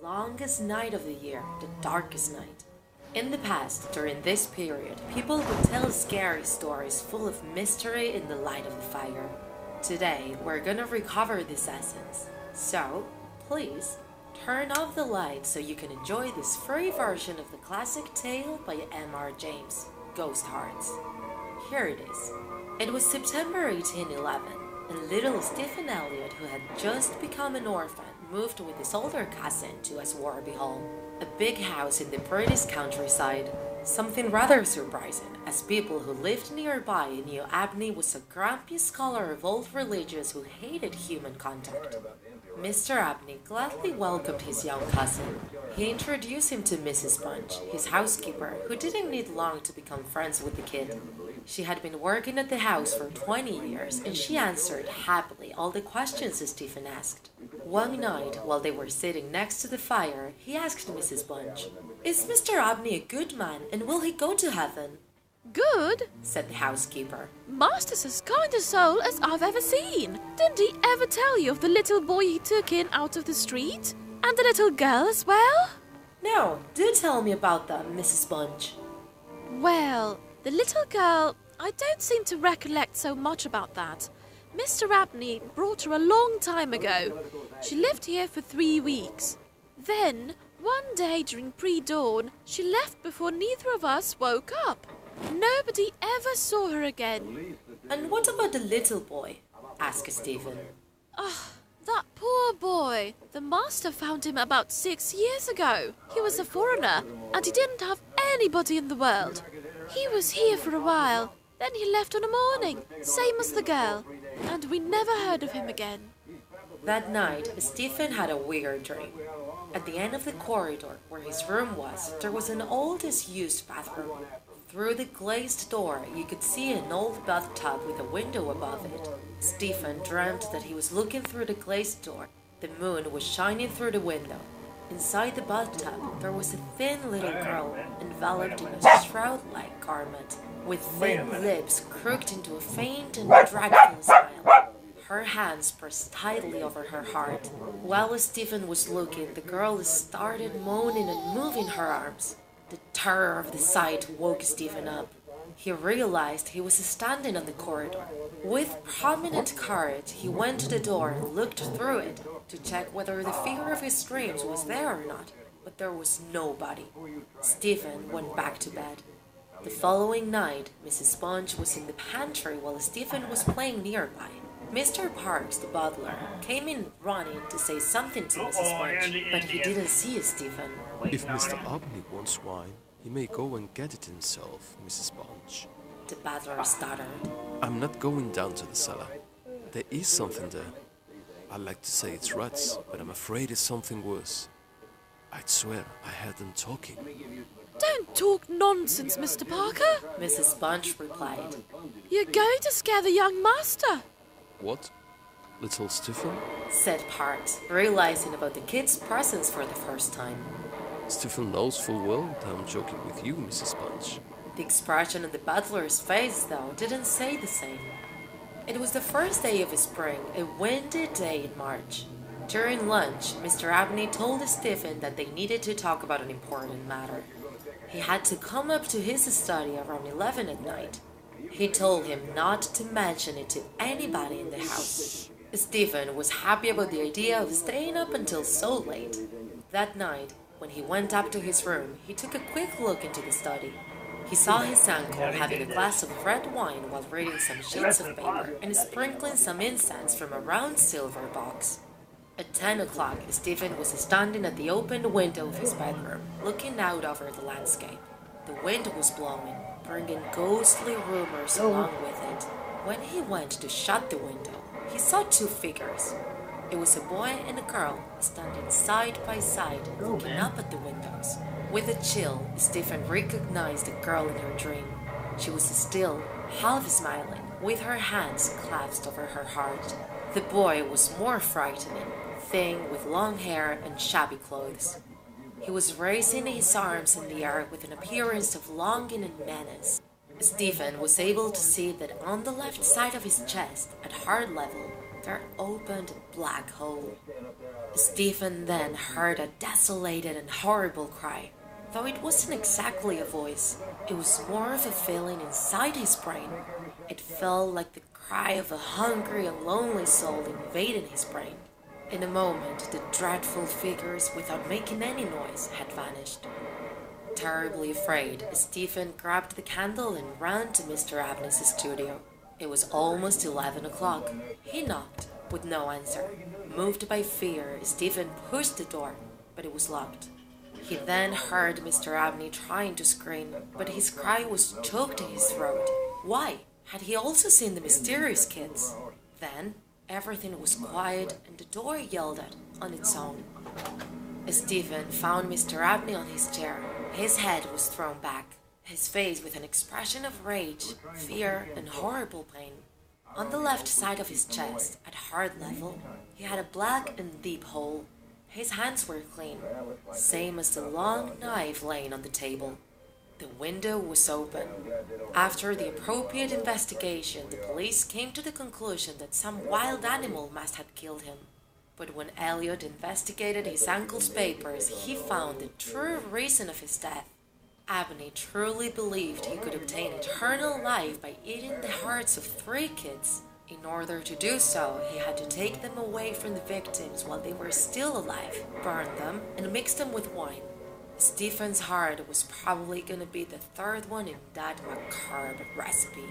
longest night of the year, the darkest night. In the past, during this period, people would tell scary stories full of mystery in the light of the fire. Today, we're gonna recover this essence. So, please, turn off the light so you can enjoy this free version of the classic tale by M.R. James, Ghost Hearts. Here it is. It was September 1811, and little Stephen Elliott, who had just become an orphan, moved with his older cousin to Aswarby Hall, a big house in the British countryside. Something rather surprising, as people who lived nearby knew Abney was a grumpy scholar of old religions who hated human contact. Mr. Abney gladly welcomed his young cousin. He introduced him to Mrs. Bunch, his housekeeper, who didn't need long to become friends with the kid. She had been working at the house for 20 years, and she answered happily all the questions Stephen asked. One night, while they were sitting next to the fire, he asked Mrs. Bunch, "Is Mr. Abney a good man, and will he go to heaven?" "Good," said the housekeeper. "Master's as kind a soul as I've ever seen. Didn't he ever tell you of the little boy he took in out of the street? And the little girl as well?" "No, do tell me about them, Mrs. Bunch." "Well, the little girl, I don't seem to recollect so much about that. Mr. Abney brought her a long time ago. She lived here for 3 weeks. Then, one day during pre-dawn, she left before neither of us woke up. Nobody ever saw her again." "And what about the little boy?" asked Stephen. That poor boy. The master found him about 6 years ago. He was a foreigner, and he didn't have anybody in the world. He was here for a while, then he left on a morning, same as the girl, and we never heard of him again." That night, Stephen had a weird dream. At the end of the corridor where his room was, there was an old disused bathroom. Through the glazed door, you could see an old bathtub with a window above it. Stephen dreamt that he was looking through the glazed door. The moon was shining through the window. Inside the bathtub, there was a thin little girl, enveloped in a shroud-like garment, with thin lips crooked into a faint and dreadful smile. Her hands pressed tightly over her heart. While Stephen was looking, the girl started moaning and moving her arms. The terror of the sight woke Stephen up. He realized he was standing on the corridor. With prominent courage, he went to the door and looked through it to check whether the figure of his dreams was there or not, but there was nobody. Stephen went back to bed. The following night, Mrs. Bunch was in the pantry while Stephen was playing nearby. Mr. Parks, the butler, came in running to say something to Mrs. Bunch, but he didn't see Stephen. "If Mr. Abney wants wine, he may go and get it himself, Mrs. Bunch." The butler stuttered. "I'm not going down to the cellar. There is something there. I like to say it's rats, but I'm afraid it's something worse. I'd swear I heard them talking." "Don't talk nonsense, Mr. Parker," Mrs. Bunch replied. "You're going to scare the young master." "What? Little Stephen?" said Parks, realizing about the kid's presence for the first time. "Stephen knows full well that I'm joking with you, Mrs. Bunch." The expression on the butler's face, though, didn't say the same. It was the first day of spring, a windy day in March. During lunch, Mr. Abney told Stephen that they needed to talk about an important matter. He had to come up to his study around 11 at night. He told him not to mention it to anybody in the house. Stephen was happy about the idea of staying up until so late. That night, when he went up to his room, he took a quick look into the study. He saw his uncle having a glass of red wine while reading some sheets of paper and sprinkling some incense from a round silver box. At 10 o'clock, Stephen was standing at the open window of his bedroom, looking out over the landscape. The wind was blowing, bringing ghostly rumors along with it. When he went to shut the window, he saw 2 figures. It was a boy and a girl standing side by side, looking up at the windows. With a chill, Stephen recognized the girl in her dream. She was still, half smiling, with her hands clasped over her heart. The boy was more frightening, thin, with long hair and shabby clothes. He was raising his arms in the air with an appearance of longing and menace. Stephen was able to see that on the left side of his chest, at heart level, there opened a black hole. Stephen then heard a desolated and horrible cry. Though it wasn't exactly a voice, it was more of a feeling inside his brain. It felt like the cry of a hungry and lonely soul invading his brain. In a moment, the dreadful figures, without making any noise, had vanished. Terribly afraid, Stephen grabbed the candle and ran to Mr. Abney's studio. It was almost 11 o'clock. He knocked, with no answer. Moved by fear, Stephen pushed the door, but it was locked. He then heard Mr. Abney trying to scream, but his cry was choked in his throat. Why? Had he also seen the mysterious kids? Then, everything was quiet and the door yielded on its own. Stephen found Mr. Abney on his chair. His head was thrown back, his face with an expression of rage, fear, and horrible pain. On the left side of his chest, at heart level, he had a black and deep hole. His hands were clean, same as the long knife laying on the table. The window was open. After the appropriate investigation, the police came to the conclusion that some wild animal must have killed him. But when Elliot investigated his uncle's papers, he found the true reason of his death. Abney truly believed he could obtain eternal life by eating the hearts of 3 kids. In order to do so, he had to take them away from the victims while they were still alive, burn them, and mix them with wine. Stephen's heart was probably going to be the 3rd one in that macabre recipe.